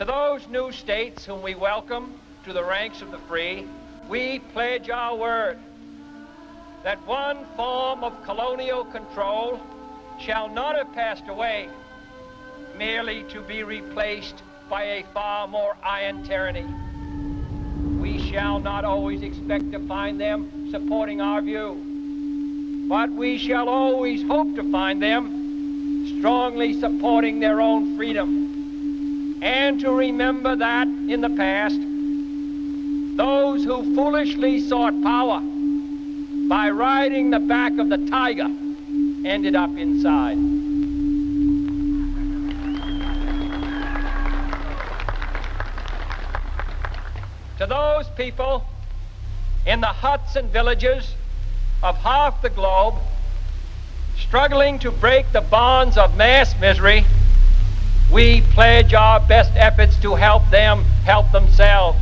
To those new states whom we welcome to the ranks of the free, we pledge our word that one form of colonial control shall not have passed away merely to be replaced by a far more iron tyranny. We shall not always expect to find them supporting our view, but we shall always hope to find them strongly supporting their own freedom, and to remember that in the past, those who foolishly sought power by riding the back of the tiger ended up inside. To those people in the huts and villages of half the globe struggling to break the bonds of mass misery, we pledge our best efforts to help them help themselves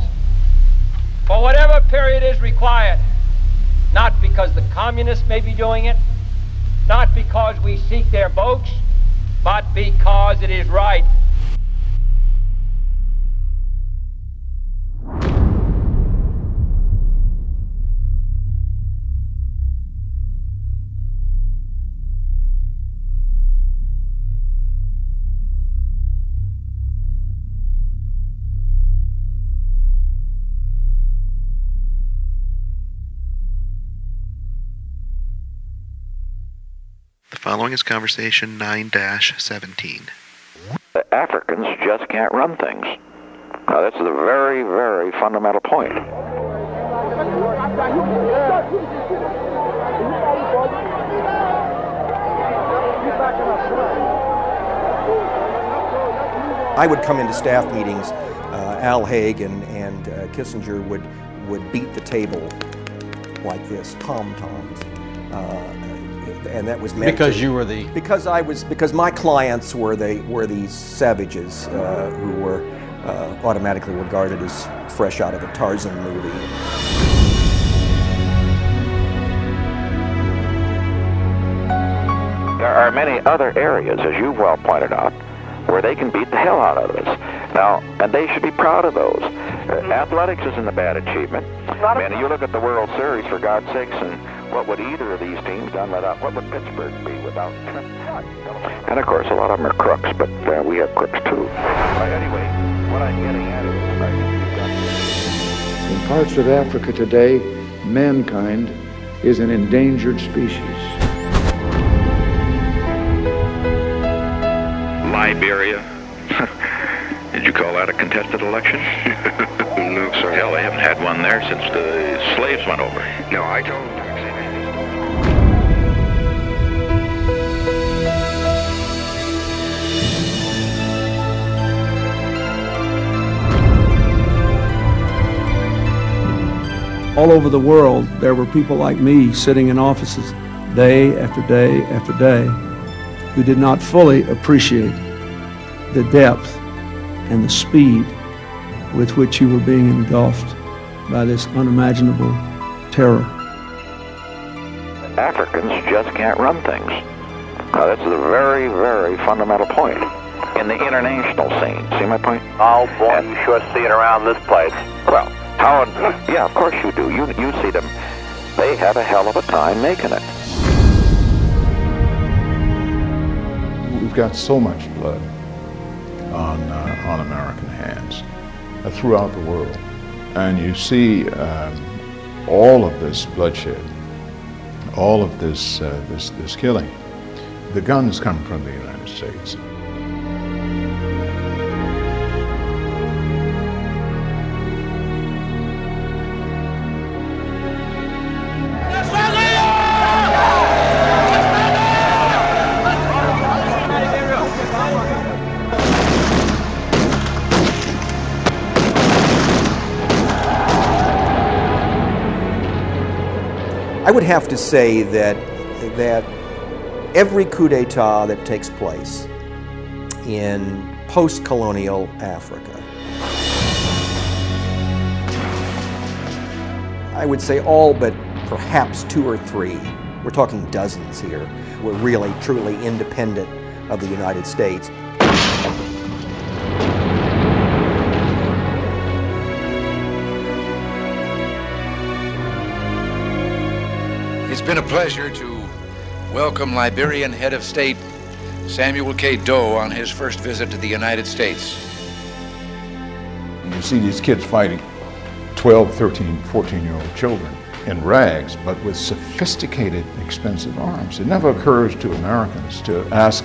for whatever period is required, not because the communists may be doing it, not because we seek their votes, but because it is right. The following is conversation 9-17. The Africans just can't run things. Now, that's a very, very fundamental point. I would come into staff meetings, Al Haig and Kissinger would beat the table like this, tom-toms. And that was meant because to, you were the because my clients were these savages who were automatically regarded as fresh out of a Tarzan movie. There are many other areas, as you well pointed out, where they can beat the hell out of us. Now, and they should be proud of those. Athletics isn't a bad achievement. Man, you look at the World Series, for God's sakes, and what would either of these teams done without, what would Pittsburgh be without? And of course, a lot of them are crooks, but we have crooks too. But anyway, what I'm getting at is, in parts of Africa today, mankind is an endangered species. Liberia. Did you call that a contested election? No, sir. Hell, they haven't had one there since the slaves went over. No, I don't. All over the world, there were people like me sitting in offices day after day after day who did not fully appreciate the depth and the speed with which you were being engulfed by this unimaginable terror. Africans just can't run things. Now, that's a very, very fundamental point in the international scene. See my point? Oh, boy, you sure see it around this place. Well, yeah, of course you do. You see them. They have a hell of a time making it. We've got so much blood on American hands throughout the world. And you see all of this bloodshed, all of this killing. The guns come from the United States. I would have to say that every coup d'etat that takes place in post-colonial Africa, I would say all but perhaps 2 or 3, we're talking dozens here, were really truly independent of the United States. It's been a pleasure to welcome Liberian head of state Samuel K. Doe on his first visit to the United States. You see these kids fighting 12, 13, 14-year-old children in rags, but with sophisticated, expensive arms. It never occurs to Americans to ask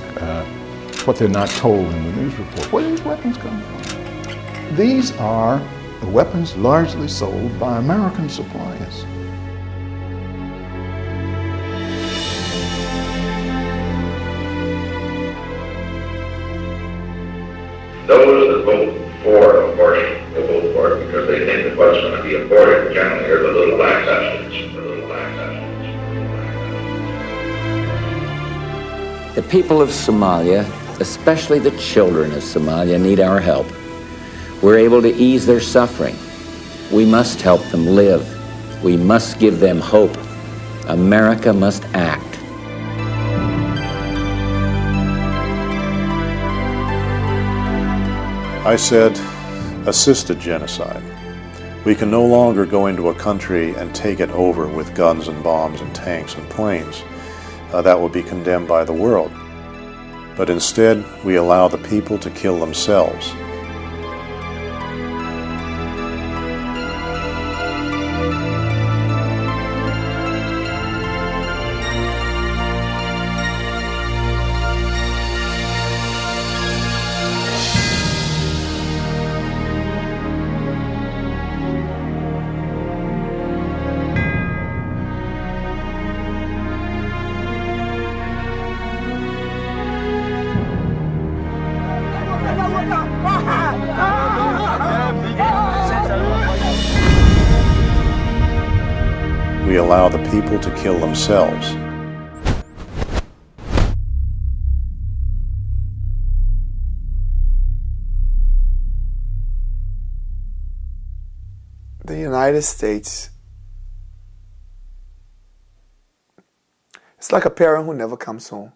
what they're not told in the news report. Where do these weapons come from? These are the weapons largely sold by American suppliers. Those that vote for abortion will vote for it because they think that what's going to be aborted generally are the little black substance. The people of Somalia, especially the children of Somalia, need our help. We're able to ease their suffering. We must help them live. We must give them hope. America must act. I said, assisted genocide. We can no longer go into a country and take it over with guns and bombs and tanks and planes. That would be condemned by the world. But instead, we allow the people to kill themselves. We allow the people to kill themselves. The United States, it's like a parent who never comes home.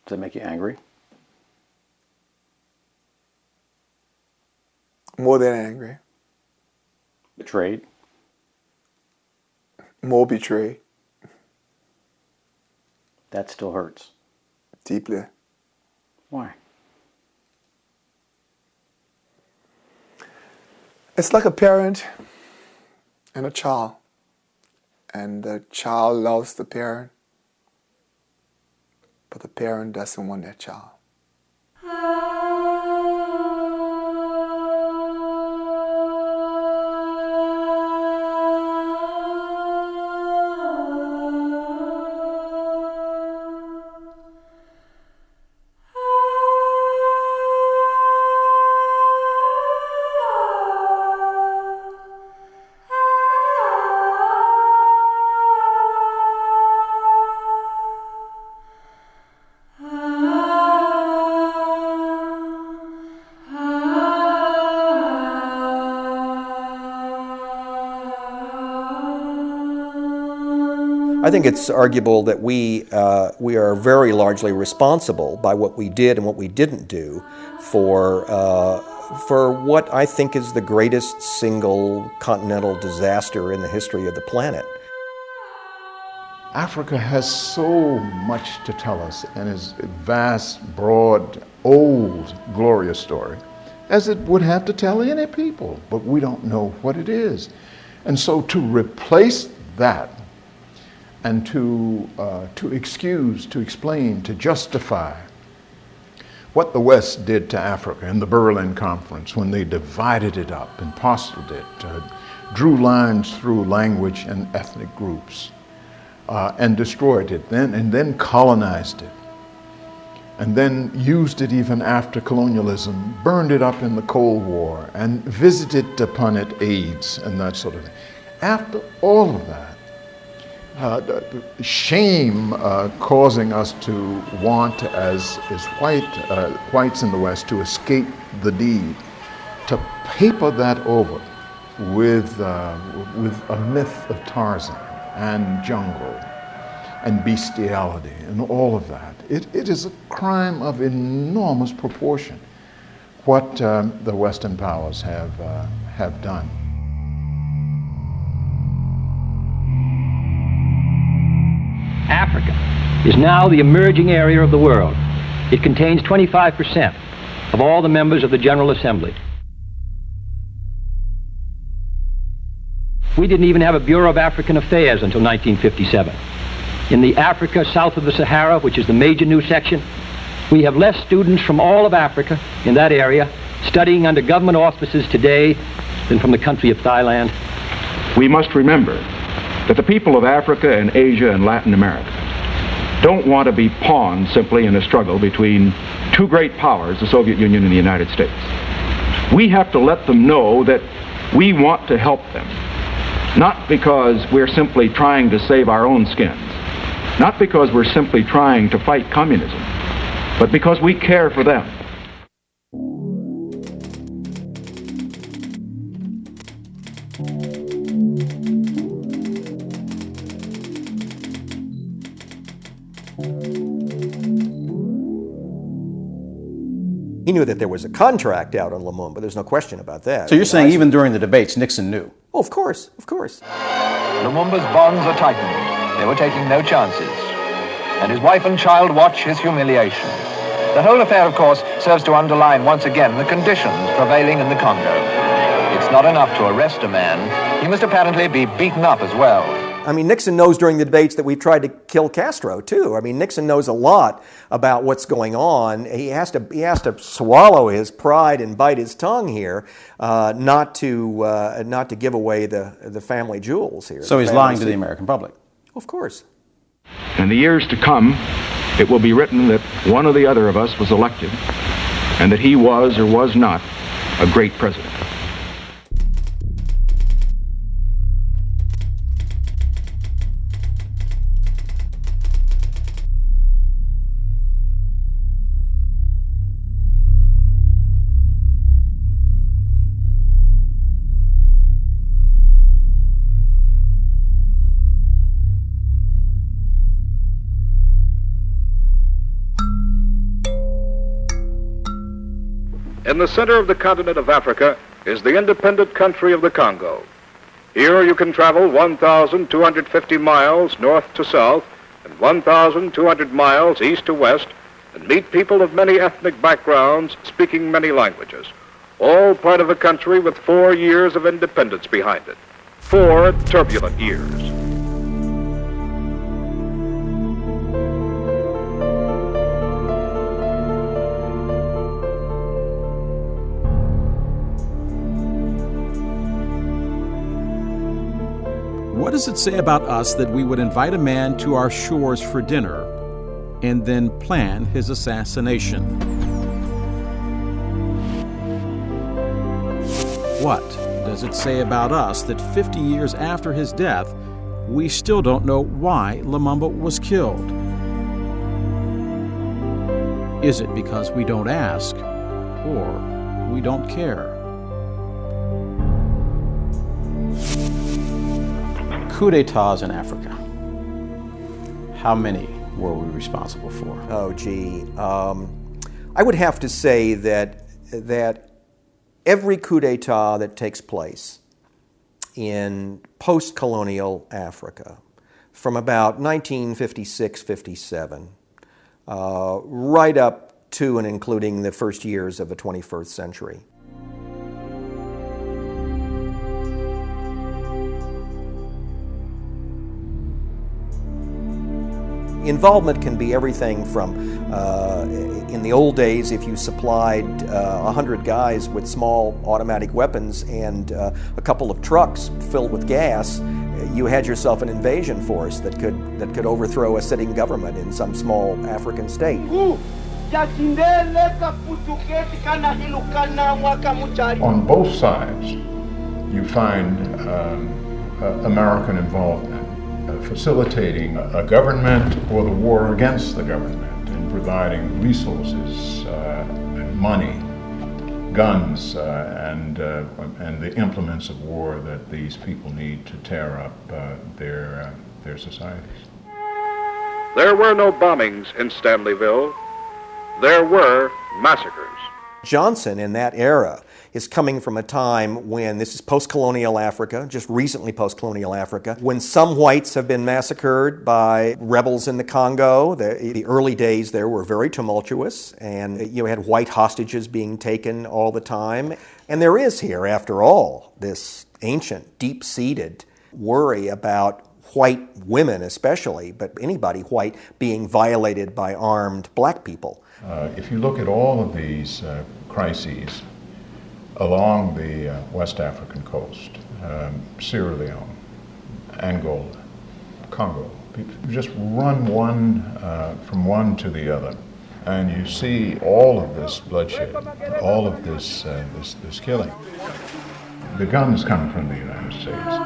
Does it make you angry? More than angry. Betrayed? More betrayed. That still hurts. Deeply. Why? It's like a parent and a child. And the child loves the parent, but the parent doesn't want their child. I think it's arguable that we are very largely responsible by what we did and what we didn't do for what I think is the greatest single continental disaster in the history of the planet. Africa has so much to tell us and is a vast, broad, old, glorious story, as it would have to tell any people, but we don't know what it is. And so to replace that and to excuse, to explain, to justify what the West did to Africa in the Berlin Conference when they divided it up and parceled it, drew lines through language and ethnic groups, and destroyed it, and then colonized it, and then used it even after colonialism, burned it up in the Cold War, and visited upon it AIDS and that sort of thing. After all of that, shame causing us to want, as whites in the West, to escape the deed, to paper that over with a myth of Tarzan and jungle and bestiality and all of that. It is a crime of enormous proportion what the Western powers have done. Africa, is now the emerging area of the world. It contains 25% of all the members of the General Assembly. We didn't even have a Bureau of African Affairs until 1957. In the Africa south of the Sahara, which is the major new section, we have less students from all of Africa in that area studying under government auspices today than from the country of Thailand. We must remember that the people of Africa and Asia and Latin America don't want to be pawns simply in a struggle between two great powers, the Soviet Union and the United States. We have to let them know that we want to help them, not because we're simply trying to save our own skins, not because we're simply trying to fight communism, but because we care for them. He knew that there was a contract out on Lumumba. There's no question about that. So you're saying even during the debates, Nixon knew? Oh, of course, of course. Lumumba's bonds are tightened. They were taking no chances. And his wife and child watch his humiliation. The whole affair, of course, serves to underline once again the conditions prevailing in the Congo. It's not enough to arrest a man. He must apparently be beaten up as well. I mean, Nixon knows during the debates that we've tried to kill Castro, too. I mean, Nixon knows a lot about what's going on. He has to swallow his pride and bite his tongue here, not to give away the family jewels here. So he's lying to the American public. Of course. In the years to come, it will be written that one or the other of us was elected, and that he was or was not a great president. In the center of the continent of Africa is the independent country of the Congo. Here you can travel 1,250 miles north to south and 1,200 miles east to west and meet people of many ethnic backgrounds speaking many languages, all part of a country with 4 years of independence behind it. 4 turbulent years. What does it say about us that we would invite a man to our shores for dinner and then plan his assassination? What does it say about us that 50 years after his death, we still don't know why Lumumba was killed? Is it because we don't ask or we don't care? Coup d'etats in Africa. How many were we responsible for? Oh, gee. I would have to say that every coup d'etat that takes place in post-colonial Africa, from about 1956-57, right up to and including the first years of the 21st century, involvement can be everything from, in the old days, if you supplied 100 guys with small automatic weapons and a couple of trucks filled with gas, you had yourself an invasion force that could overthrow a sitting government in some small African state. On both sides, you find American involvement, facilitating a government or the war against the government and providing resources, money, guns, and the implements of war that these people need to tear up their societies. There were no bombings in Stanleyville. There were massacres. Johnson in that era is coming from a time when this is post-colonial Africa, just recently post-colonial Africa, when some whites have been massacred by rebels in the Congo. The early days there were very tumultuous, and you had white hostages being taken all the time. And there is here, after all, this ancient, deep-seated worry about white women especially, but anybody white, being violated by armed black people. If you look at all of these crises along the West African coast, Sierra Leone, Angola, Congo, you just run from one to the other, and you see all of this bloodshed, all of this killing. The guns come from the United States.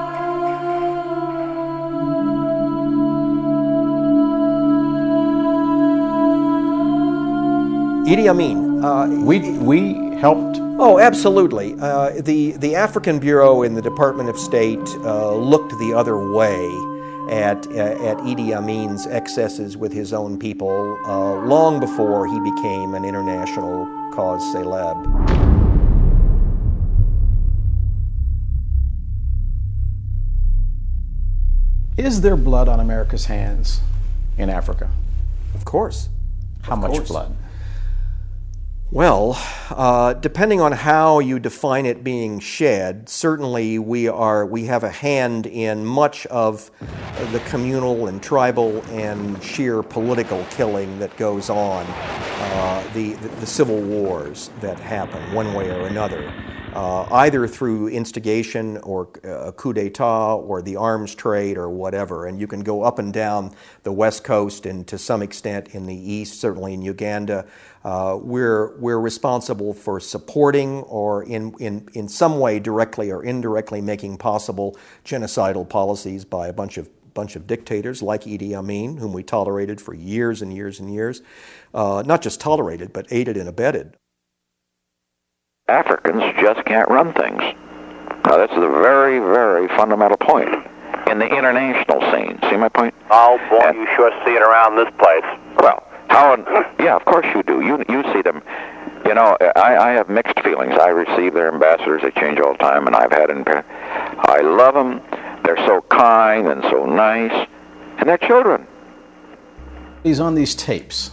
Idi Amin. We helped. Oh, absolutely. The African Bureau in the Department of State looked the other way at Idi Amin's excesses with his own people long before he became an international cause célèbre. Is there blood on America's hands in Africa? Of course. How much blood? Well, depending on how you define it being shed, certainly we have a hand in much of the communal and tribal and sheer political killing that goes on, the civil wars that happen one way or another, either through instigation or a coup d'etat or the arms trade or whatever. And you can go up and down the West Coast and to some extent in the East, certainly in Uganda. We're responsible for supporting or in some way directly or indirectly making possible genocidal policies by a bunch of dictators like Idi Amin, whom we tolerated for years and years and years. Not just tolerated, but aided and abetted. Africans just can't run things. Now, that's the very, very fundamental point in the international scene. See my point? Oh, boy, you sure see it around this place. Well, yeah, of course you do. You see them. You know, I have mixed feelings. I receive their ambassadors. They change all the time, and I've had I love them. They're so kind and so nice, and they're children. He's on these tapes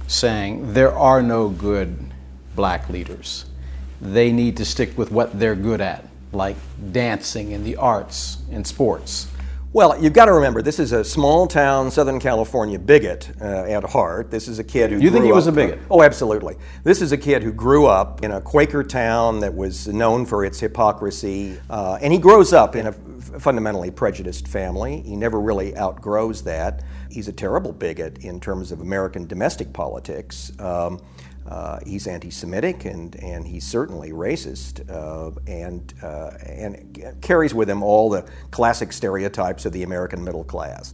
saying there are no good black leaders. They need to stick with what they're good at, like dancing and the arts and sports. Well, you've got to remember, this is a small-town Southern California bigot at heart. This is a kid who You think he was a bigot? Oh, absolutely. This is a kid who grew up in a Quaker town that was known for its hypocrisy, and he grows up in a fundamentally prejudiced family. He never really outgrows that. He's a terrible bigot in terms of American domestic politics. He's anti-Semitic and he's certainly racist and carries with him all the classic stereotypes of the American middle class.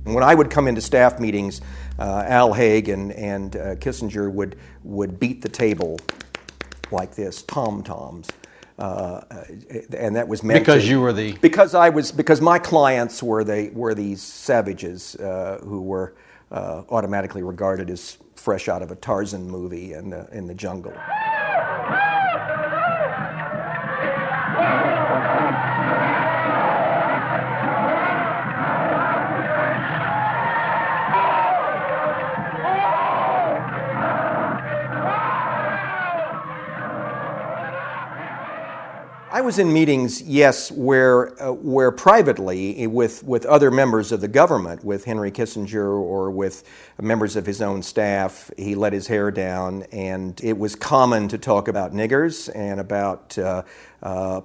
And when I would come into staff meetings, Al Haig and Kissinger would beat the table like this, tom-toms. And that was meant because to, you were the because my clients were these savages who were automatically regarded as fresh out of a Tarzan movie in the jungle. I was in meetings, yes, where privately, with other members of the government, with Henry Kissinger or with members of his own staff, he let his hair down, and it was common to talk about niggers and about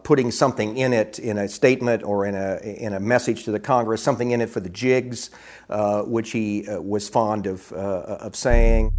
putting something in it, in a statement or in a message to the Congress, something in it for the jigs, which he was fond of saying.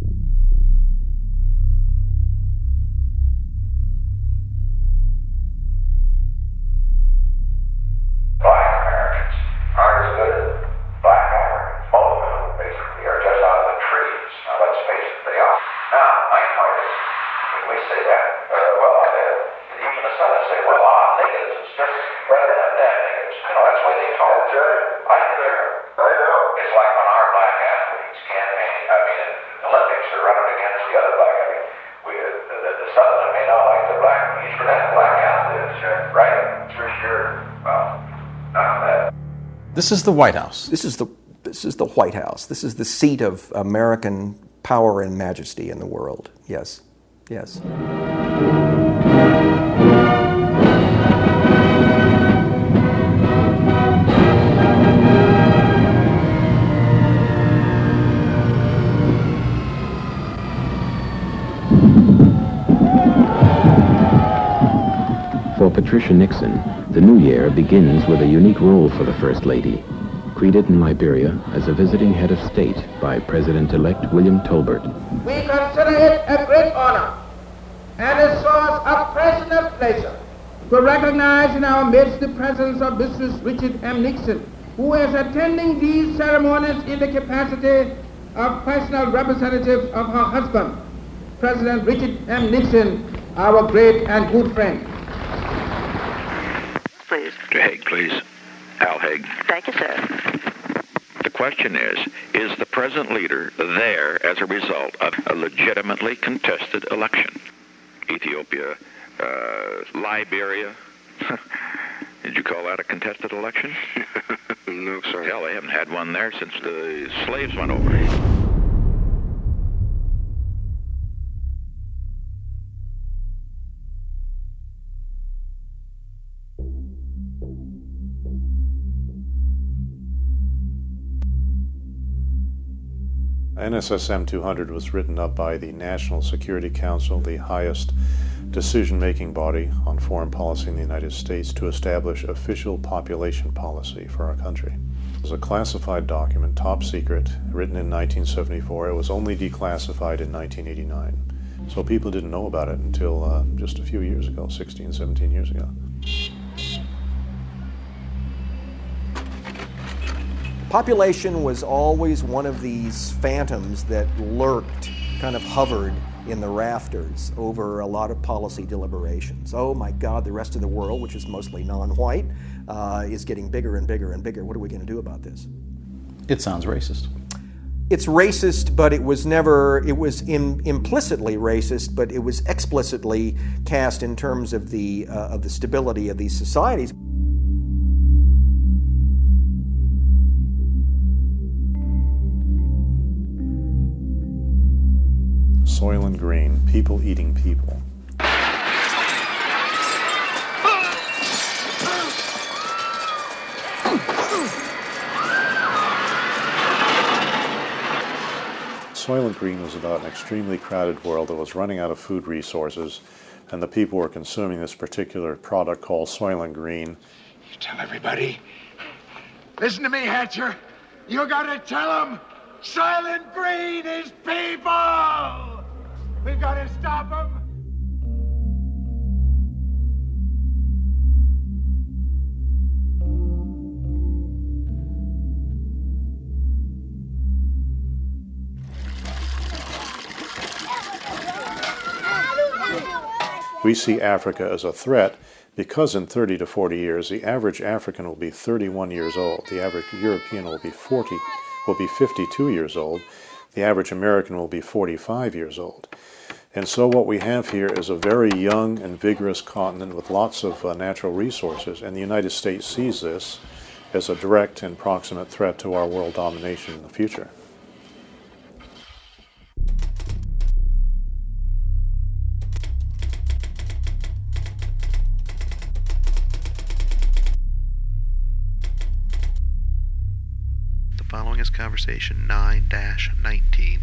Southern may not like the black, he's for that black outfit, right? For sure. Well, not that. This is the White House. This is the White House. This is the seat of American power and majesty in the world. Yes, yes. For Patricia Nixon, the new year begins with a unique role for the First Lady. Greeted in Liberia as a visiting head of state by President-elect William Tolbert. We consider it a great honor and a source of personal pleasure to recognize in our midst the presence of Mrs. Richard M. Nixon, who is attending these ceremonies in the capacity of personal representative of her husband, President Richard M. Nixon, our great and good friend. Please. To Hague, please. Al Hague. Thank you, sir. The question is the present leader there as a result of a legitimately contested election? Ethiopia, Liberia. Did you call that a contested election? No, sir. Hell, they haven't had one there since the slaves went over. NSSM 200 was written up by the National Security Council, the highest decision-making body on foreign policy in the United States, to establish official population policy for our country. It was a classified document, top secret, written in 1974. It was only declassified in 1989. So people didn't know about it until just a few years ago, 16, 17 years ago. Population was always one of these phantoms that lurked, kind of hovered in the rafters over a lot of policy deliberations. Oh my God, the rest of the world, which is mostly non-white, is getting bigger and bigger and bigger. What are we going to do about this? It sounds racist. It's racist, but it was never, it was implicitly racist, but it was explicitly cast in terms of the stability of these societies. Soylent Green, people eating people. Soylent Green was about an extremely crowded world that was running out of food resources, and the people were consuming this particular product called Soylent Green. You tell everybody. Listen to me, Hatcher. You gotta tell them Soylent Green is people! We've got to stop them. We see Africa as a threat because in 30 to 40 years, the average African will be 31 years old. The average European will be 52 years old. The average American will be 45 years old. And so what we have here is a very young and vigorous continent with lots of natural resources, and the United States sees this as a direct and proximate threat to our world domination in the future. The following is conversation 9-19.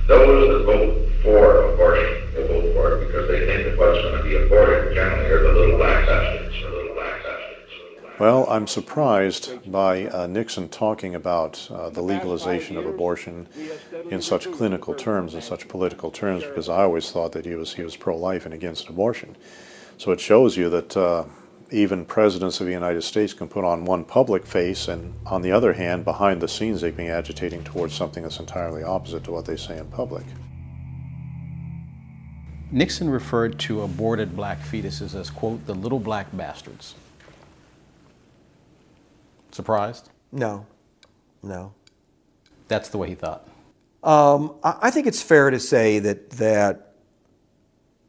Those that vote for abortion will vote for it because they think that what's going to be aborted generally are the little black substitutes. Well, I'm surprised by Nixon talking about the legalization of abortion in such clinical terms, in such political terms, because I always thought that he was pro-life and against abortion. So it shows you that even presidents of the United States can put on one public face, and on the other hand, behind the scenes, they can be agitating towards something that's entirely opposite to what they say in public. Nixon referred to aborted black fetuses as, quote, the little black bastards. Surprised? No. No. That's the way he thought. I think it's fair to say that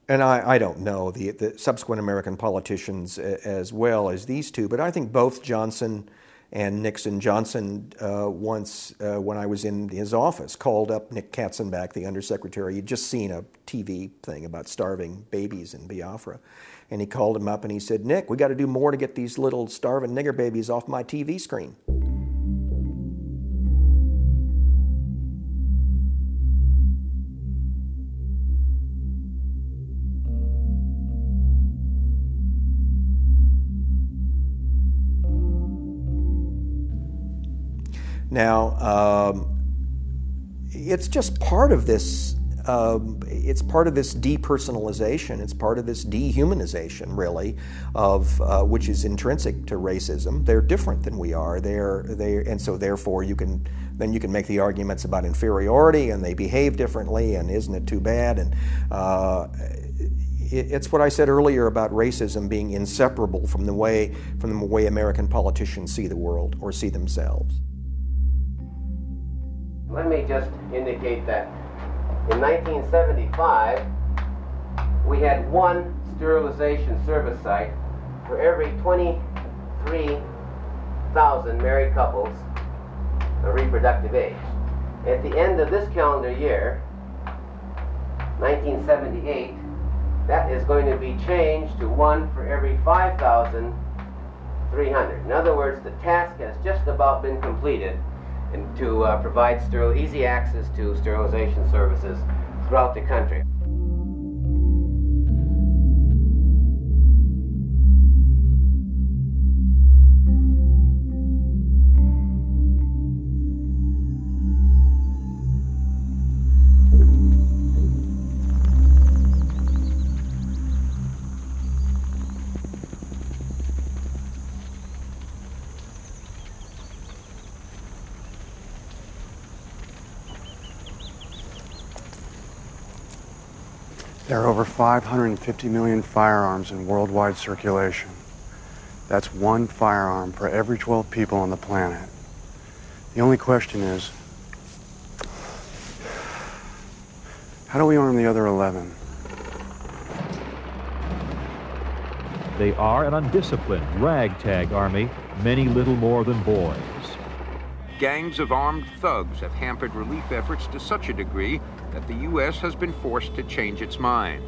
And I don't know the subsequent American politicians as well as these two, but I think both Johnson and Nixon. Johnson once, when I was in his office, called up Nick Katzenbach, the undersecretary. He'd just seen a TV thing about starving babies in Biafra. And he called him up and he said, "Nick, we got to do more to get these little starving nigger babies off my TV screen." Now, it's just part of this. It's part of this depersonalization. It's part of this dehumanization, really, of which is intrinsic to racism. They're different than we are. And so therefore you can make the arguments about inferiority, and they behave differently, and isn't it too bad? And it's what I said earlier about racism being inseparable from the way American politicians see the world or see themselves. Let me just indicate that in 1975, we had one sterilization service site for every 23,000 married couples of reproductive age. At the end of this calendar year, 1978, that is going to be changed to one for every 5,300. In other words, the task has just about been completed and to provide easy access to sterilization services throughout the country. There are over 550 million firearms in worldwide circulation. That's one firearm for every 12 people on the planet. The only question is, how do we arm the other 11? They are an undisciplined, ragtag army, many little more than boys. Gangs of armed thugs have hampered relief efforts to such a degree that the U.S. has been forced to change its mind.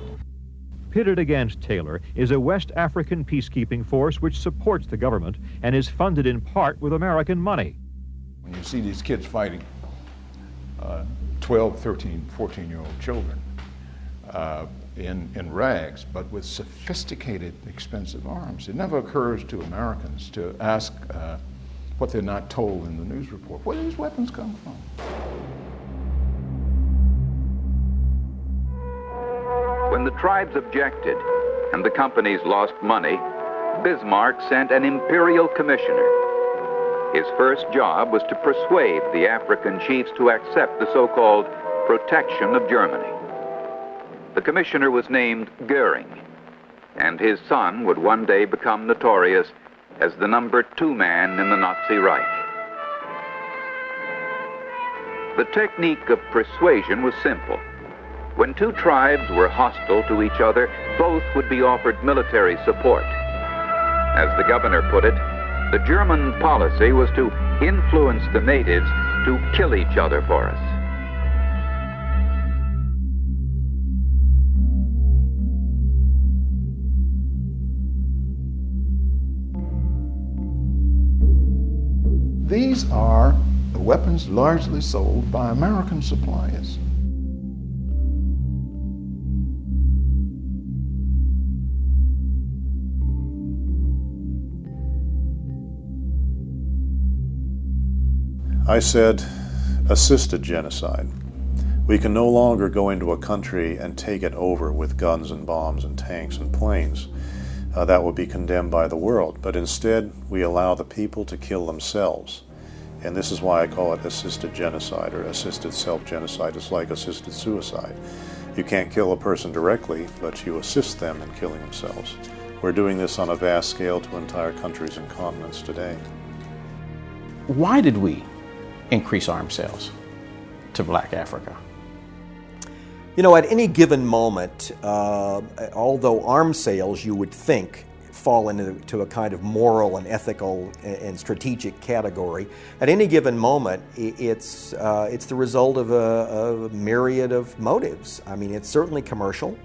Pitted against Taylor is a West African peacekeeping force which supports the government and is funded in part with American money. When you see these kids fighting, 12, 13, 14-year-old children in rags, but with sophisticated, expensive arms, it never occurs to Americans to ask what they're not told in the news report. Where do these weapons come from? When the tribes objected and the companies lost money, Bismarck sent an imperial commissioner. His first job was to persuade the African chiefs to accept the so-called protection of Germany. The commissioner was named Goering, and his son would one day become notorious as the number 2 man in the Nazi Reich. The technique of persuasion was simple. When two tribes were hostile to each other, both would be offered military support. As the governor put it, the German policy was to influence the natives to kill each other for us. These are the weapons largely sold by American suppliers. I said, assisted genocide. We can no longer go into a country and take it over with guns and bombs and tanks and planes. That would be condemned by the world. But instead, we allow the people to kill themselves. And this is why I call it assisted genocide or assisted self-genocide. It's like assisted suicide. You can't kill a person directly, but you assist them in killing themselves. We're doing this on a vast scale to entire countries and continents today. Why did we increase arms sales to Black Africa? You know, at any given moment, although arms sales, you would think, fall into a kind of moral and ethical and strategic category. At any given moment, it's the result of a myriad of motives. I mean, it's certainly commercial.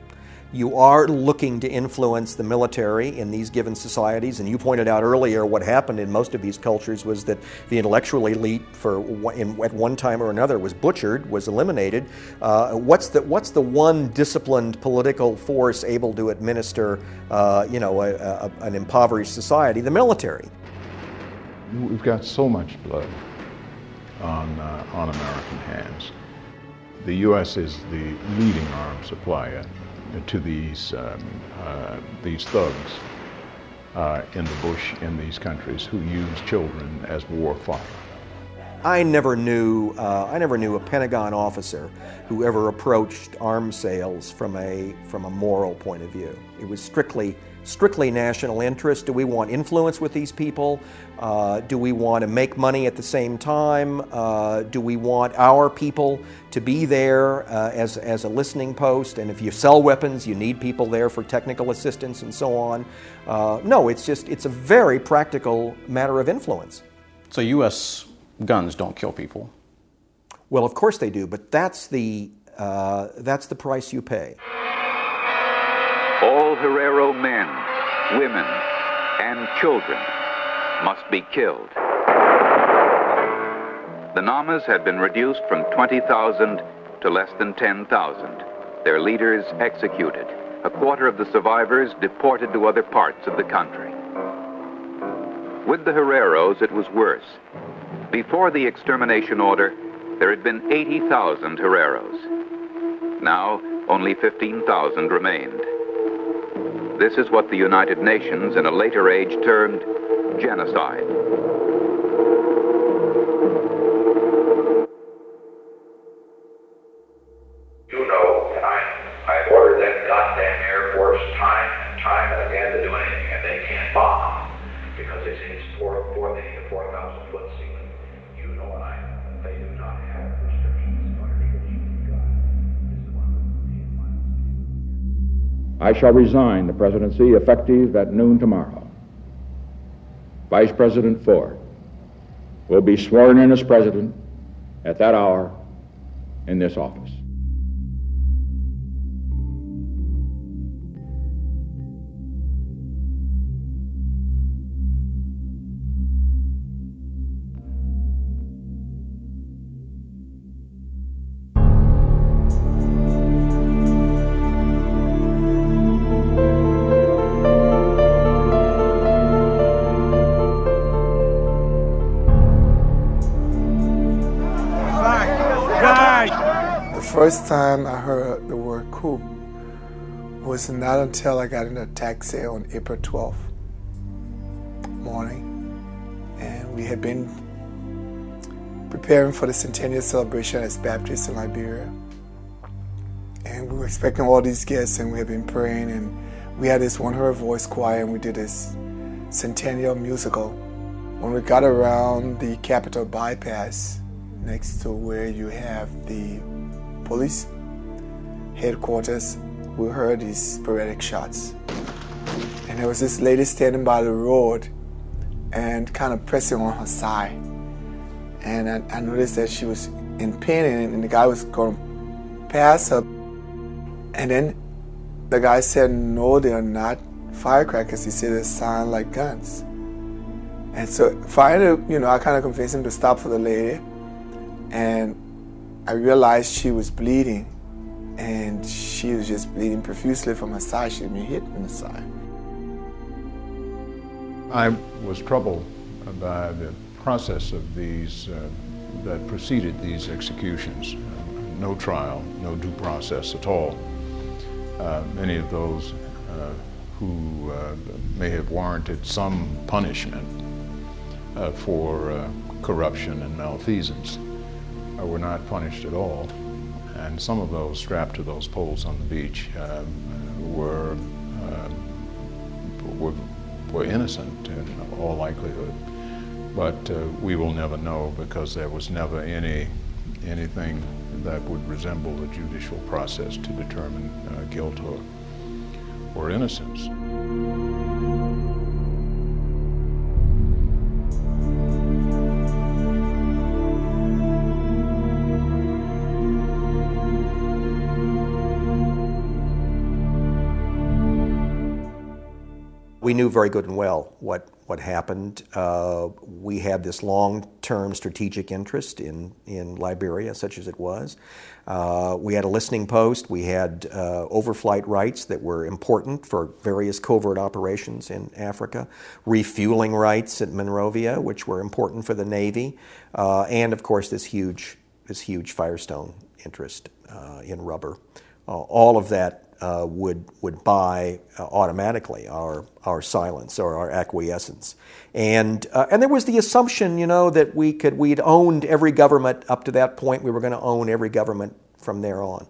You are looking to influence the military in these given societies, and you pointed out earlier what happened in most of these cultures was that the intellectual elite, at one time or another, was butchered, was eliminated. What's the one disciplined political force able to administer, an impoverished society? The military. We've got so much blood on American hands. The U.S. is the leading arms supplier to these thugs in the bush in these countries who use children as war fodder. I never knew a Pentagon officer who ever approached arms sales from a moral point of view. It was strictly national interest. Do we want influence with these people? Do we want to make money at the same time? Do we want our people to be there as a listening post? And if you sell weapons, you need people there for technical assistance and so on. No, it's a very practical matter of influence. So U.S. guns don't kill people? Well, of course they do, but that's the price you pay. All Herero men, women, and children must be killed. The Namas had been reduced from 20,000 to less than 10,000. Their leaders executed. A quarter of the survivors deported to other parts of the country. With the Hereros, it was worse. Before the extermination order, there had been 80,000 Hereros. Now, only 15,000 remained. This is what the United Nations in a later age termed genocide. You know, and I ordered that goddamn Air Force time and again to do anything, and they can't bomb because they say it's 4,000 foot ceiling. You know what I know. They do not have restrictions. I shall resign the presidency effective at noon tomorrow. Vice President Ford will be sworn in as president at that hour in this office. The first time I heard the word coup was not until I got in a taxi on April 12th morning, and we had been preparing for the centennial celebration as Baptists in Liberia, and we were expecting all these guests, and we had been praying, and we had this One Her Voice choir, and we did this centennial musical. When we got around the Capitol bypass next to where you have the police headquarters, we heard these sporadic shots. And there was this lady standing by the road and kind of pressing on her side. And I noticed that she was in pain, and the guy was going to pass her. And then the guy said, no, they are not firecrackers. He said they sound like guns. And so finally, I kind of convinced him to stop for the lady. And I realized she was bleeding, and she was just bleeding profusely from her side. She had been hit in the side. I was troubled by the process of these that preceded these executions. No trial, no due process at all. Many of those who may have warranted some punishment for corruption and malfeasance were not punished at all, and some of those strapped to those poles on the beach were innocent in all likelihood. But we will never know, because there was never anything that would resemble a judicial process to determine guilt or innocence. We knew very good and well what happened. We had this long-term strategic interest in Liberia, such as it was. We had a listening post. We had overflight rights that were important for various covert operations in Africa, refueling rights at Monrovia, which were important for the Navy, and of course this huge Firestone interest in rubber. All of that would buy automatically our silence or our acquiescence, and there was the assumption, that we'd owned every government up to that point. We were going to own every government from there on.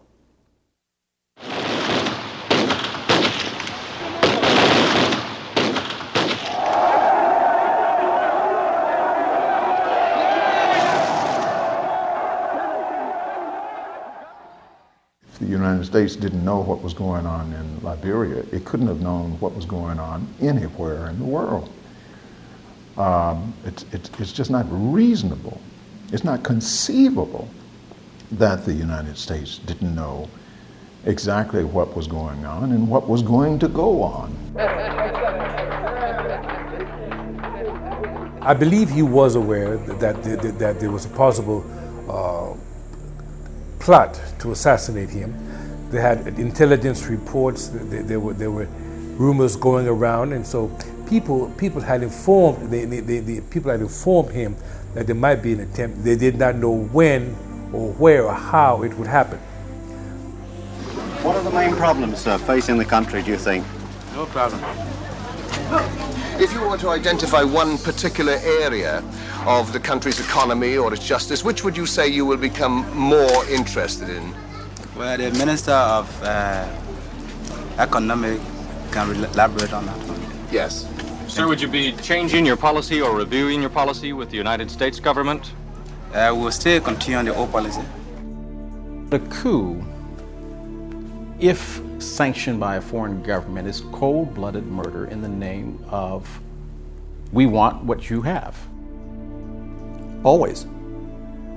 The United States didn't know what was going on in Liberia. It couldn't have known what was going on anywhere in the world. It's just not reasonable. It's not conceivable that the United States didn't know exactly what was going on and what was going to go on. I believe he was aware that there was a possible plot to assassinate him. They had intelligence reports. There were rumors going around, and so people had informed. The people had informed him that there might be an attempt. They did not know when or where or how it would happen. What are the main problems facing the country, do you think? No problem. If you were to identify one particular area of the country's economy or its justice, which would you say you will become more interested in? Well, the Minister of Economic can elaborate on that one. Yes. Sir, would you be changing your policy or reviewing your policy with the United States government? We'll still continue on the old policy. The coup, if sanctioned by a foreign government, is cold-blooded murder in the name of we want what you have. Always.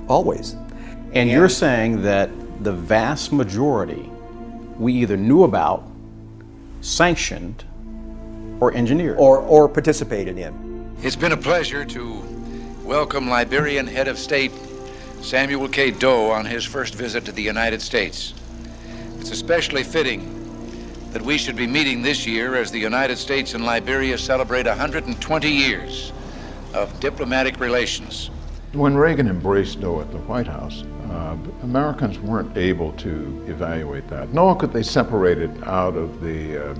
Always. And you're saying that the vast majority we either knew about, sanctioned, or engineered. Or participated in. It's been a pleasure to welcome Liberian Head of State Samuel K. Doe on his first visit to the United States. It's especially fitting that we should be meeting this year as the United States and Liberia celebrate 120 years of diplomatic relations. When Reagan embraced Doe at the White House, Americans weren't able to evaluate that, nor could they separate it out of the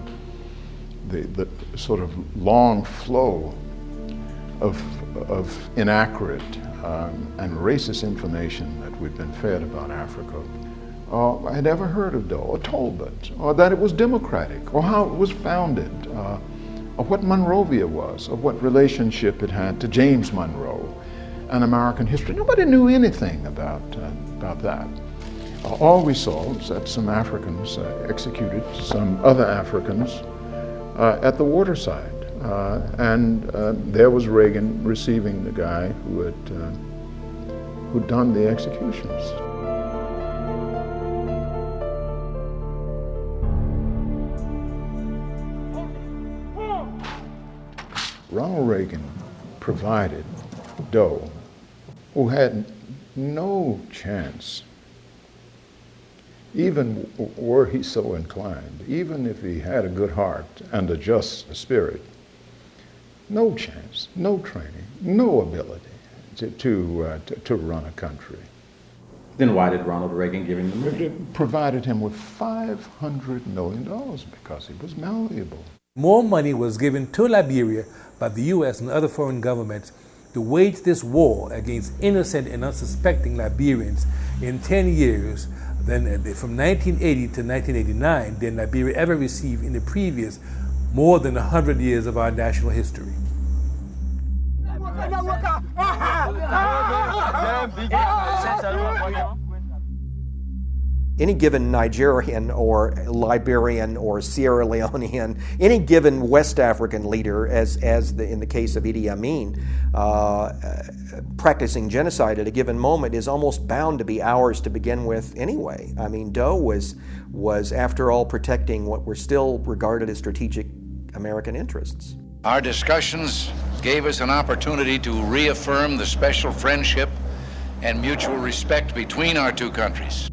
sort of long flow of inaccurate and racist information that we've been fed about Africa. I had ever heard of Doe or Tolbert, or that it was democratic, or how it was founded, or what Monrovia was, or what relationship it had to James Monroe and American history. Nobody knew anything about that. All we saw was that some Africans executed some other Africans at the waterside, and there was Reagan receiving the guy who'd done the executions. Ronald Reagan provided Doe, who had no chance, even were he so inclined, even if he had a good heart and a just spirit, no chance, no training, no ability to run a country. Then why did Ronald Reagan give him the money? It provided him with $500 million because he was malleable. More money was given to Liberia by the U.S. and other foreign governments to wage this war against innocent and unsuspecting Liberians in 10 years than from 1980 to 1989 than Liberia ever received in the previous more than 100 years of our national history. any given Nigerian or Liberian or Sierra Leonean, any given West African leader, in the case of Idi Amin, practicing genocide at a given moment is almost bound to be ours to begin with anyway. I mean, Doe was after all protecting what were still regarded as strategic American interests. Our discussions gave us an opportunity to reaffirm the special friendship and mutual respect between our two countries.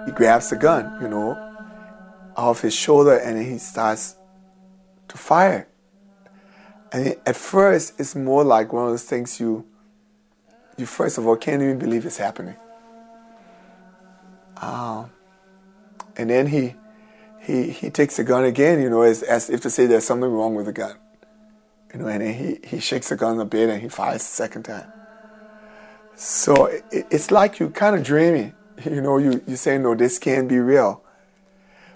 He grabs the gun, off his shoulder, and he starts to fire. And at first, it's more like one of those things you first of all can't even believe it's happening. And then he takes the gun again, as if to say there's something wrong with the gun. And then he shakes the gun a bit and he fires the second time. So it's like you're kind of dreaming. You say, no, this can't be real.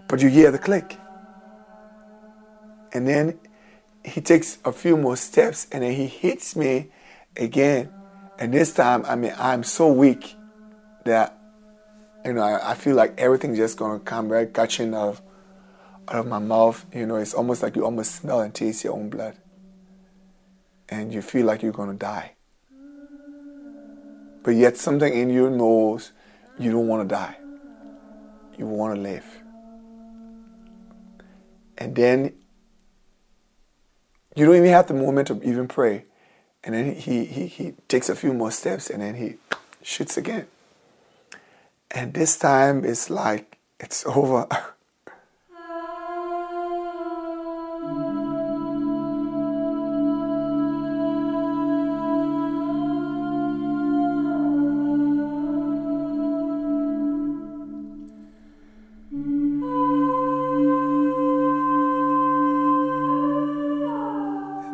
But you hear the click. And then he takes a few more steps and then he hits me again. And this time, I'm so weak that, I feel like everything's just going to come right gushing out of my mouth. It's almost like you almost smell and taste your own blood. And you feel like you're going to die. But yet something in you knows you don't want to die. You want to live. And then you don't even have the moment to even pray. And then he takes a few more steps and then he shoots again. And this time it's like it's over.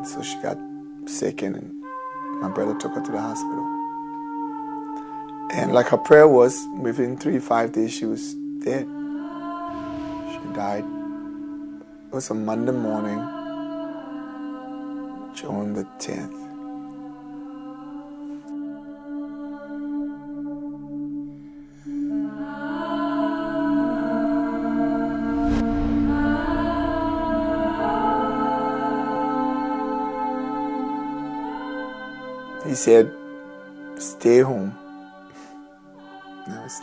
So she got sick and my brother took her to the hospital. And like her prayer was, within 3-5 days she was dead. She died. It was a Monday morning, June the 10th. He said, stay home. That was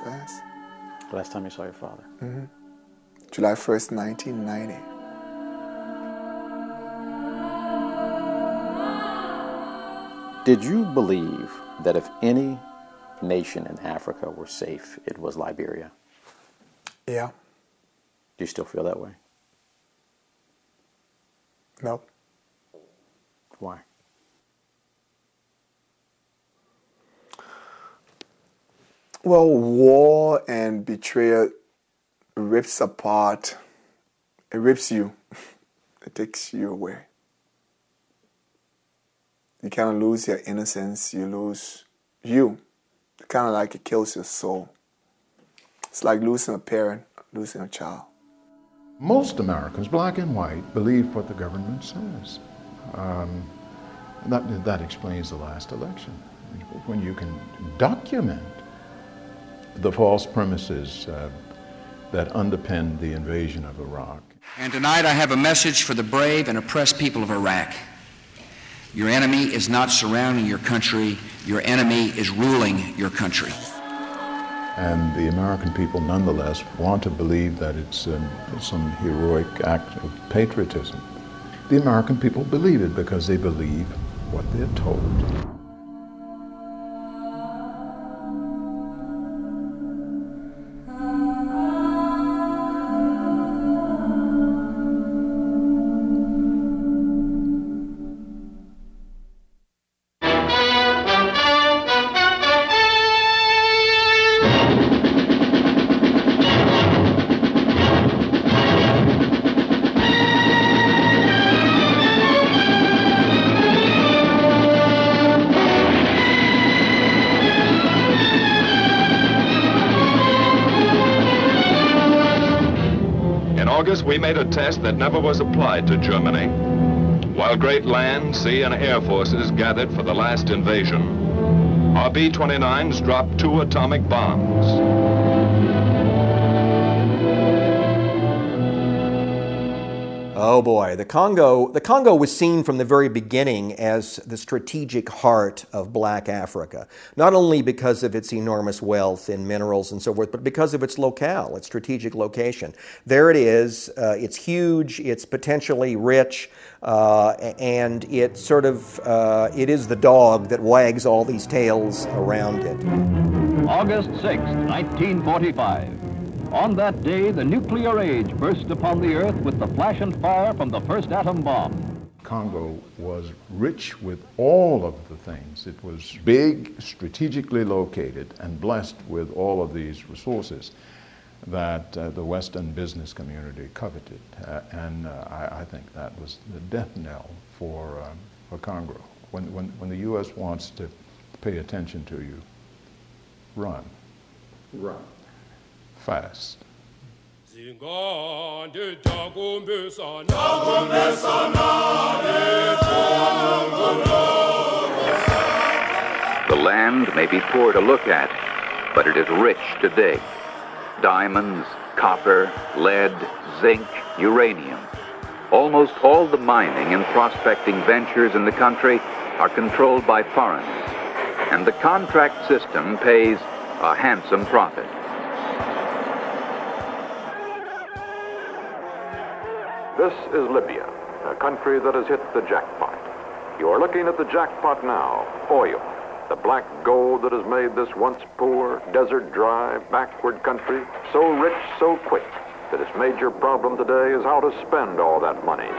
last time you saw your father? Mm-hmm. July 1st, 1990. Did you believe that if any nation in Africa were safe, it was Liberia? Yeah. Do you still feel that way? No. Why? Well, war and betrayal rips apart. It rips you. It takes you away. You kind of lose your innocence. You lose you. It's kind of like it kills your soul. It's like losing a parent, losing a child. Most Americans, black and white, believe what the government says. That explains the last election. When you can document the false premises that underpinned the invasion of Iraq. And tonight I have a message for the brave and oppressed people of Iraq. Your enemy is not surrounding your country. Your enemy is ruling your country. And the American people nonetheless want to believe that it's some heroic act of patriotism. The American people believe it because they believe what they're told. We made a test that never was applied to Germany. While great land, sea, and air forces gathered for the last invasion, our B-29s dropped 2 atomic bombs. Oh boy, the Congo was seen from the very beginning as the strategic heart of Black Africa, not only because of its enormous wealth in minerals and so forth, but because of its locale, its strategic location. There it is, it's huge, it's potentially rich, and it sort of, it is the dog that wags all these tails around it. August 6th, 1945. On that day, the nuclear age burst upon the earth with the flash and fire from the first atom bomb. Congo was rich with all of the things. It was big, strategically located, and blessed with all of these resources that the Western business community coveted. I think that was the death knell for Congo. When the U.S. wants to pay attention to you, run. Run. Fast. The land may be poor to look at, but it is rich to dig. Diamonds, copper, lead, zinc, uranium. Almost all the mining and prospecting ventures in the country are controlled by foreigners, and the contract system pays a handsome profit. This is Libya, a country that has hit the jackpot. You are looking at the jackpot now, oil, the black gold that has made this once poor, desert dry, backward country so rich so quick that its major problem today is how to spend all that money.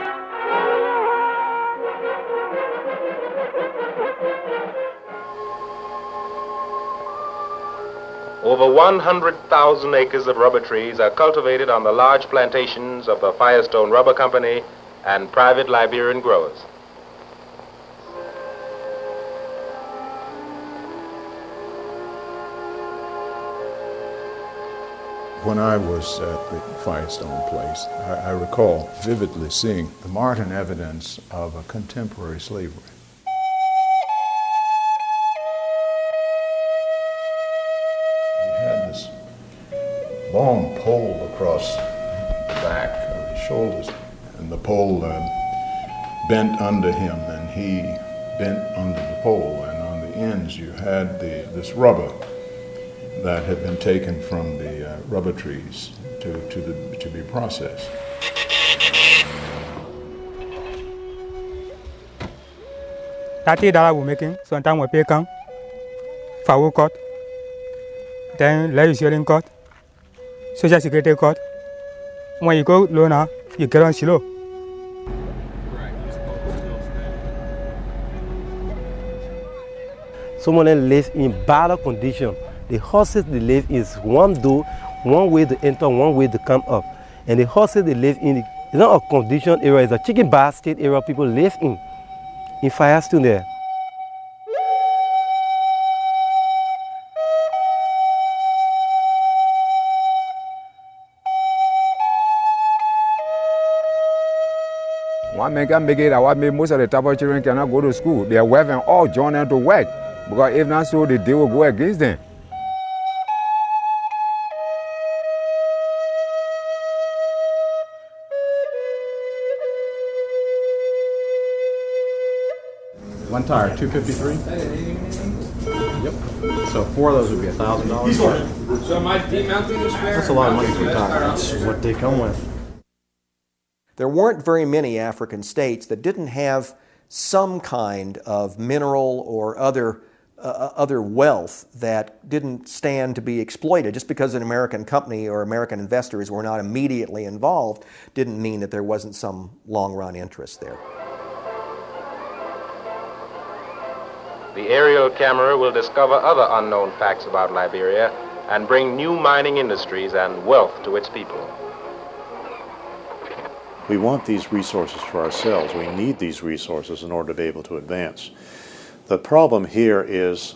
Over 100,000 acres of rubber trees are cultivated on the large plantations of the Firestone Rubber Company and private Liberian growers. When I was at the Firestone place, I recall vividly seeing the Martin evidence of a contemporary slavery. Long pole across the back of his shoulders, and the pole bent under him, and he bent under the pole, and on the ends you had this rubber that had been taken from the rubber trees to be processed. $30 we're making, sometimes we pay come, Fawu court, then legislating court, Social Security court. When you go lower, you get on slow. Some of them live in bad condition. The horses they live in is one door, one way to enter, one way to come up. And the horses they live in is not a condition area, it's a chicken basket area people live in Firestone there. One man can make it, I mean, most of the Tabo children cannot go to school. They are working all join them to work. Because if not so, the day will go against them. One tire, $253? Yep. So 4 of those would be $1,000. So my demounting the spare? That's a lot of money for a tire. That's what they come with. There weren't very many African states that didn't have some kind of mineral or other wealth that didn't stand to be exploited. Just because an American company or American investors were not immediately involved didn't mean that there wasn't some long-run interest there. The aerial camera will discover other unknown facts about Liberia and bring new mining industries and wealth to its people. We want these resources for ourselves. We need these resources in order to be able to advance. The problem here is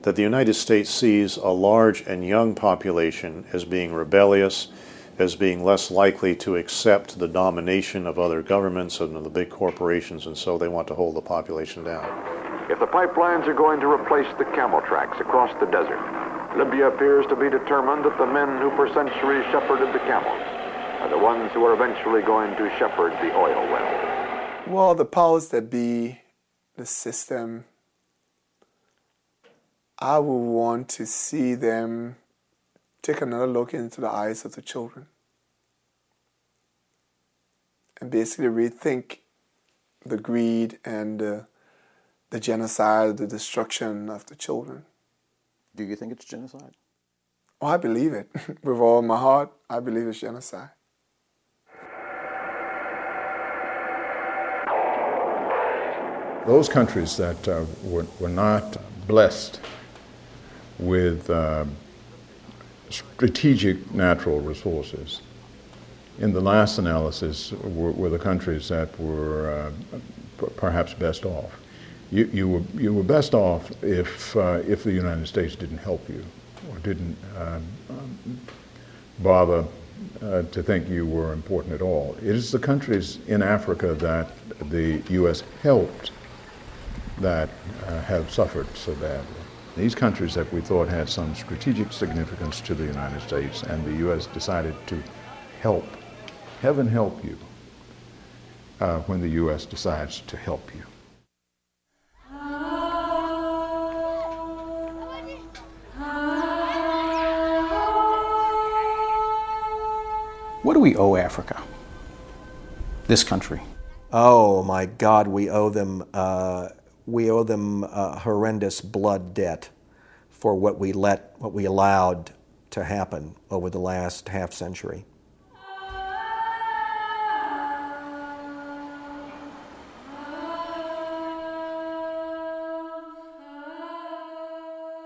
that the United States sees a large and young population as being rebellious, as being less likely to accept the domination of other governments and of the big corporations, and so they want to hold the population down. If the pipelines are going to replace the camel tracks across the desert, Libya appears to be determined that the men who for centuries shepherded the camels are the ones who are eventually going to shepherd the oil well. Well, the powers that be, the system, I would want to see them take another look into the eyes of the children and basically rethink the greed and the genocide, the destruction of the children. Do you think it's genocide? Oh, I believe it. With all my heart, I believe it's genocide. Those countries that were not blessed with strategic natural resources, in the last analysis, were the countries that were perhaps best off. You were best off if the United States didn't help you or didn't bother to think you were important at all. It is the countries in Africa that the U.S. helped that have suffered so badly. These countries that we thought had some strategic significance to the United States, and the U.S. decided to help. Heaven help you when the U.S. decides to help you. What do we owe Africa? This country? Oh my God, we owe them a horrendous blood debt for what we allowed to happen over the last half century.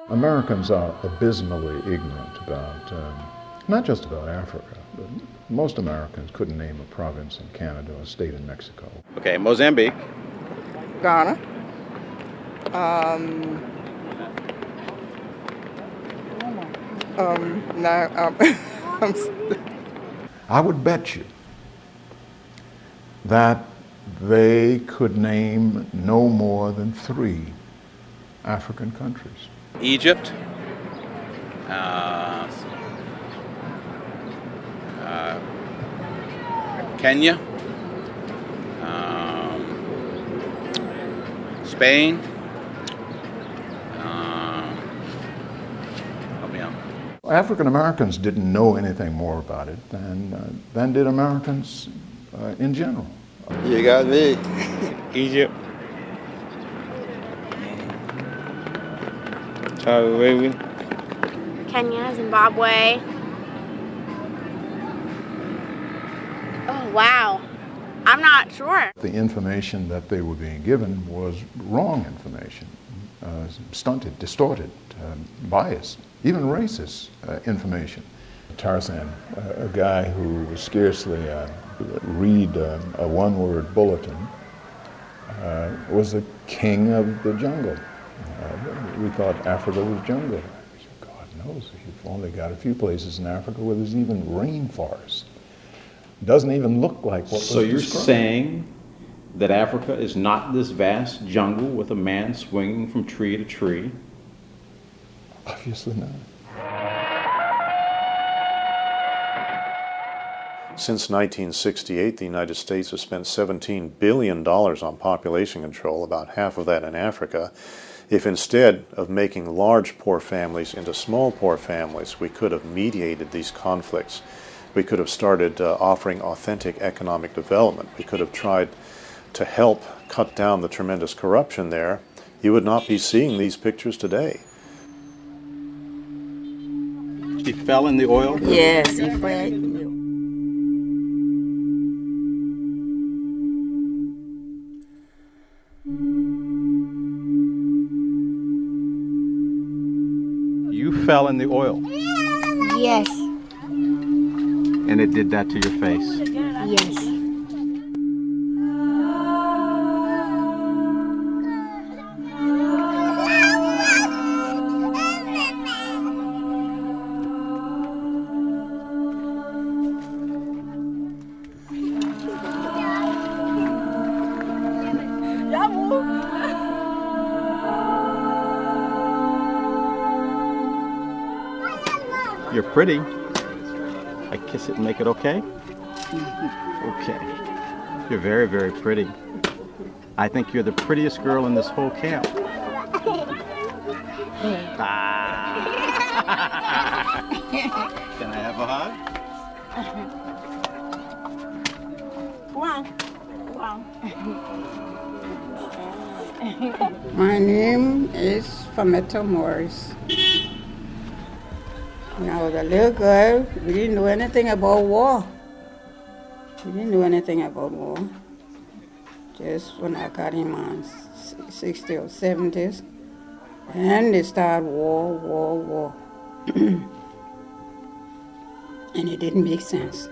Americans are abysmally ignorant about, not just about Africa, but most Americans couldn't name a province in Canada or a state in Mexico. Okay, Mozambique. Ghana. I would bet you that they could name no more than 3 African countries. Egypt. Kenya. Spain. Help me out. African Americans didn't know anything more about it than did Americans in general. You got me. Egypt. Kenya, Zimbabwe. Oh, wow. I'm not sure. The information that they were being given was wrong information, stunted, distorted, biased, even racist information. Tarzan, a guy who would scarcely read a one-word bulletin, was the king of the jungle. We thought Africa was jungle. God knows, you've only got a few places in Africa where there's even rainforest. Doesn't even look like what was So you're described. saying that Africa is not this vast jungle with a man swinging from tree to tree? Obviously not. Since 1968, the United States has spent $17 billion on population control, about half of that in Africa. If instead of making large poor families into small poor families, we could have mediated these conflicts, we could have started offering authentic economic development, we could have tried to help cut down the tremendous corruption there, you would not be seeing these pictures today. He fell in the oil? Yes, he fell. You fell in the oil? Yes. And it did that to your face? Yes. You're pretty. I kiss it and make it okay? Okay. You're very, very pretty. I think you're the prettiest girl in this whole camp. Can I have a hug? Wow. Wow. My name is Fametta Morris. When I was a little girl, we didn't know anything about war. We didn't know anything about war. Just when I got in my 60s or 70s, and they started war. And it didn't make sense.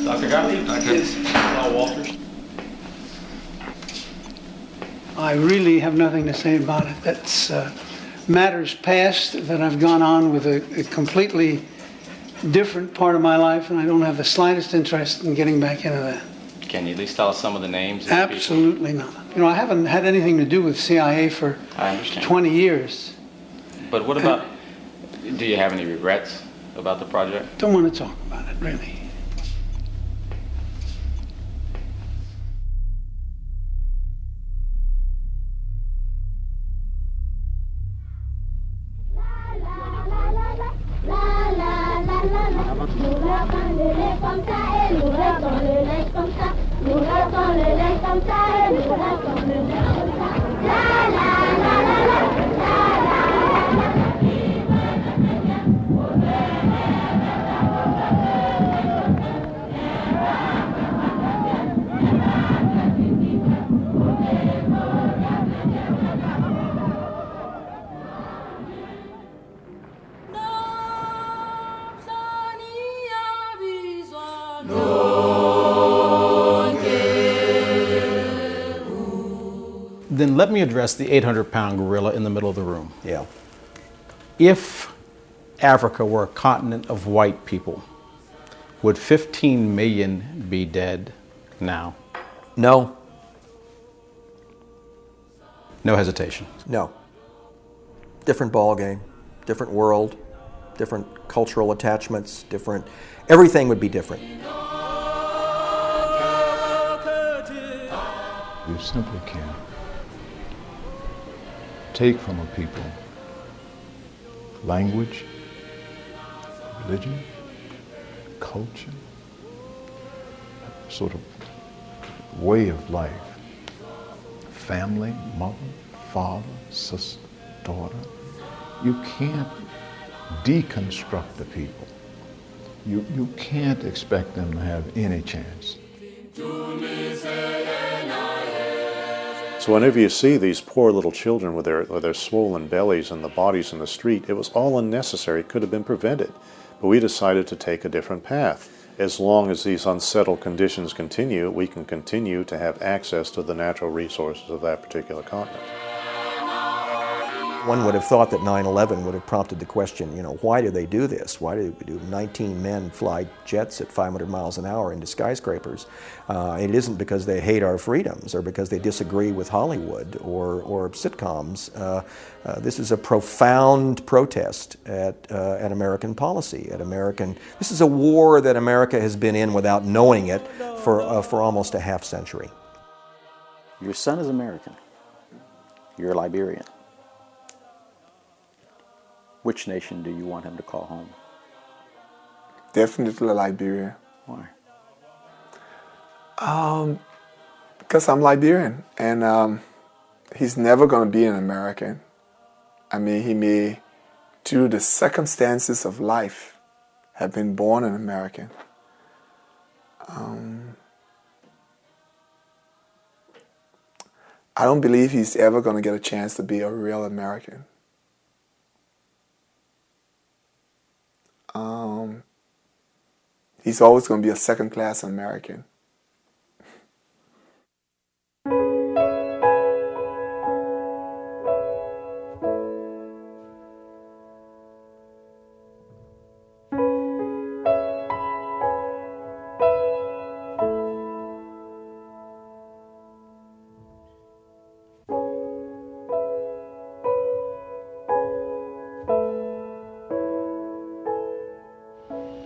Dr. Gottlieb, Dr. Walters. I really have nothing to say about it. That's matters past that I've gone on with a completely different part of my life, and I don't have the slightest interest in getting back into that. Can you at least tell us some of the names? Absolutely not. You know, I haven't had anything to do with CIA for 20 years. But what about, do you have any regrets about the project? Don't want to talk about it, really. Then let me address the 800-pound gorilla in the middle of the room. Yeah. If Africa were a continent of white people, would 15 million be dead now? No. No hesitation? No. Different ball game, different world, different cultural attachments, different, everything would be different. You simply can't take from a people language, religion, culture, sort of way of life, family, mother, father, sister, daughter. You can't deconstruct the people. You can't expect them to have any chance. So whenever you see these poor little children with their swollen bellies and the bodies in the street, it was all unnecessary. It could have been prevented. But we decided to take a different path. As long as these unsettled conditions continue, we can continue to have access to the natural resources of that particular continent. One would have thought that 9/11 would have prompted the question, why do they do this? Why do 19 men fly jets at 500 miles an hour into skyscrapers? It isn't because they hate our freedoms or because they disagree with Hollywood or sitcoms. This is a profound protest at American policy, this is a war that America has been in without knowing it for almost a half century. Your son is American. You're Liberian. Which nation do you want him to call home? Definitely Liberia. Why? Because I'm Liberian, and he's never going to be an American. I mean, he may, due to the circumstances of life, have been born an American. I don't believe he's ever going to get a chance to be a real American. He's always going to be a second-class American.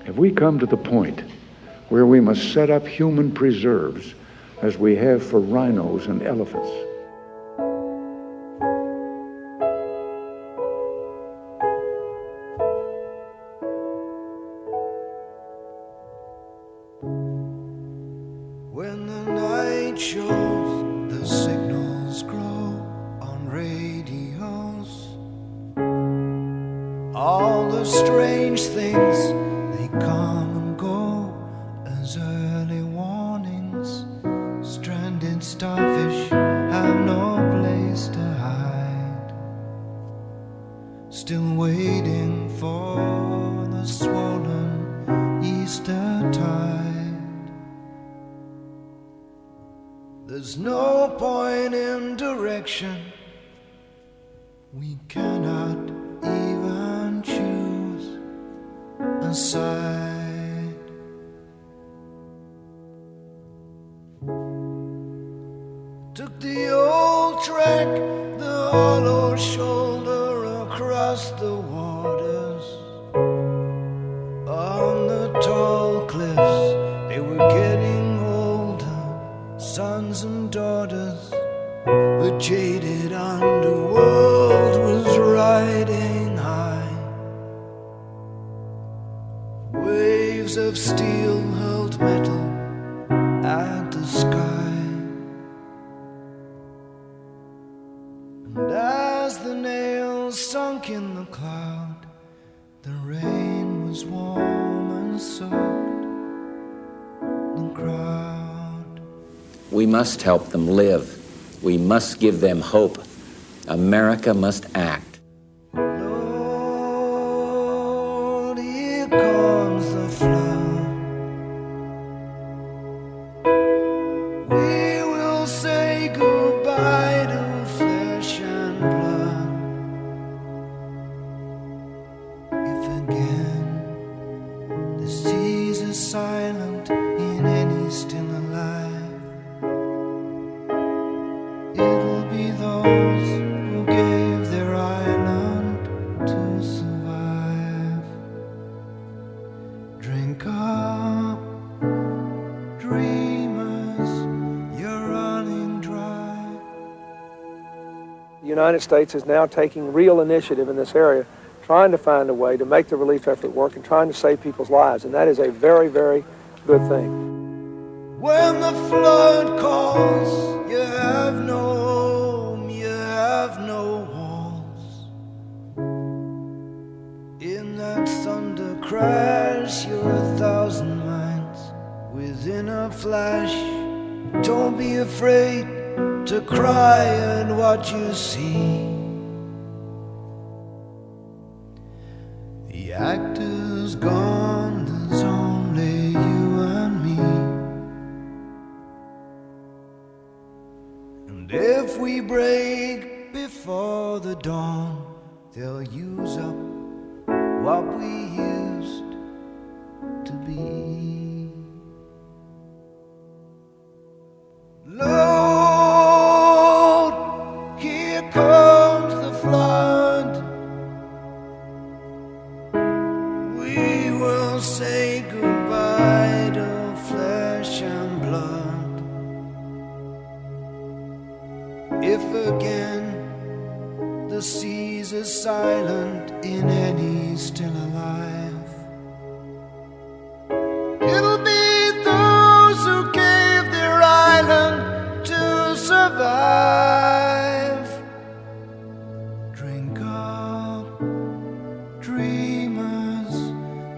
If we come to the point where we must set up human preserves as we have for rhinos and elephants, when the night shows the signals grow on radios, all the strange things come and go as early warnings. Stranded starfish have no place to hide, still waiting for the swollen Easter tide. There's no point in direction, we cannot even choose a side. Took the old track, the hollow shoulder across the waters. On the tall cliffs, they were getting older, sons and daughters. The jaded underworld was riding high. Waves of steel hurled metal at the sky. And as the nails sunk in the cloud, the rain was warm and soaked the crowd. We must help them live. We must give them hope. America must act. Lord, here comes the flood. We will say goodbye to flesh and blood. If again the seas are silent in any still alive, it'll be those who gave their island to survive. Drink up, dreamers, you're running dry. The United States is now taking real initiative in this area, trying to find a way to make the relief effort work and trying to save people's lives, and that is a very, very good thing. When the flood calls, you have no home, you have no walls. In that thunder crash, you're 1,000 miles within a flash. Don't be afraid to cry at what you see. The actor's gone, there's only you and me. And if we break before the dawn, they'll use up what we used to be. Lord, here comes the flood. We will say goodbye to flesh and blood. If again the seas are silent in any still alive, it'll be those who gave their island to survive. Drink up, dreamers,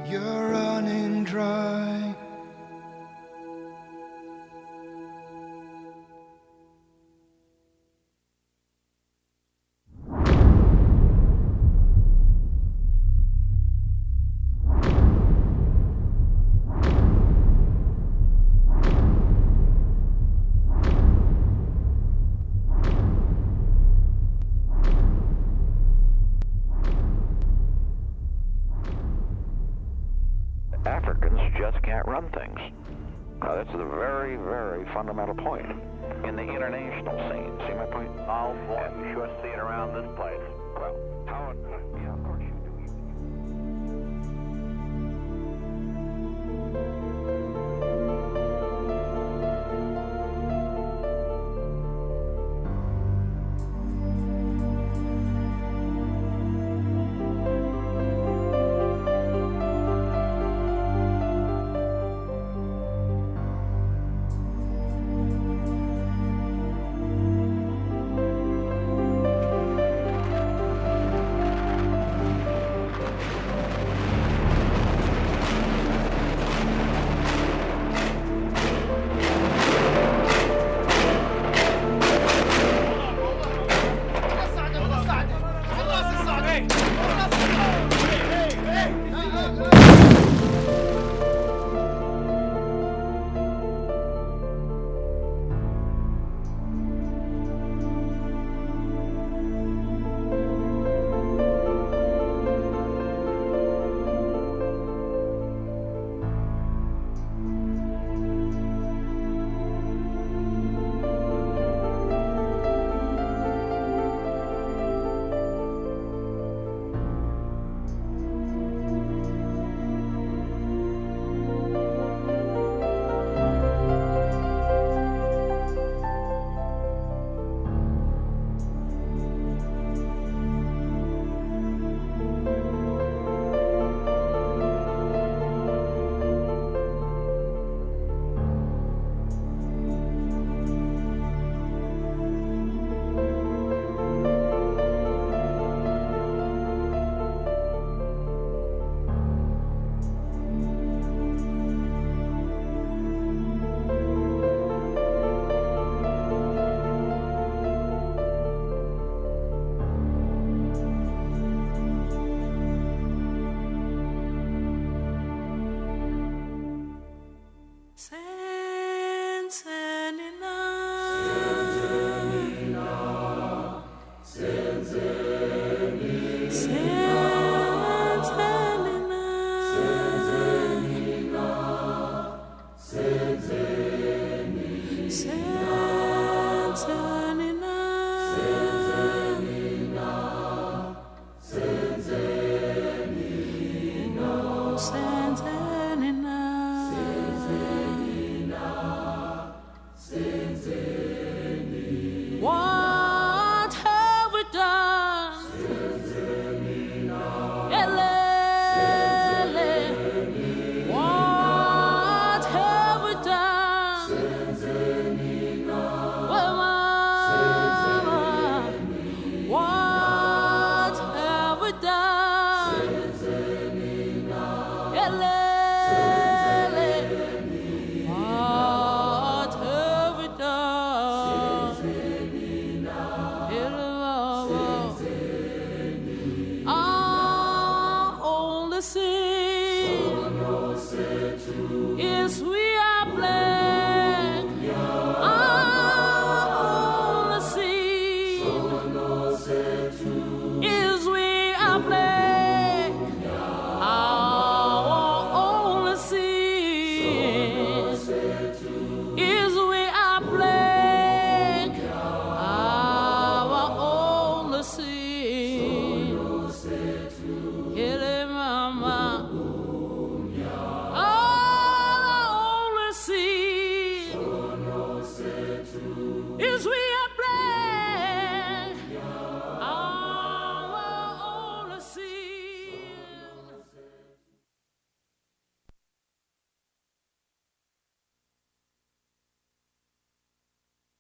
you're running dry. Africans just can't run things. That's a very, very fundamental point in the international scene. See my point? Oh boy, you sure see it around this place. Well, how? Yeah, of course you do. see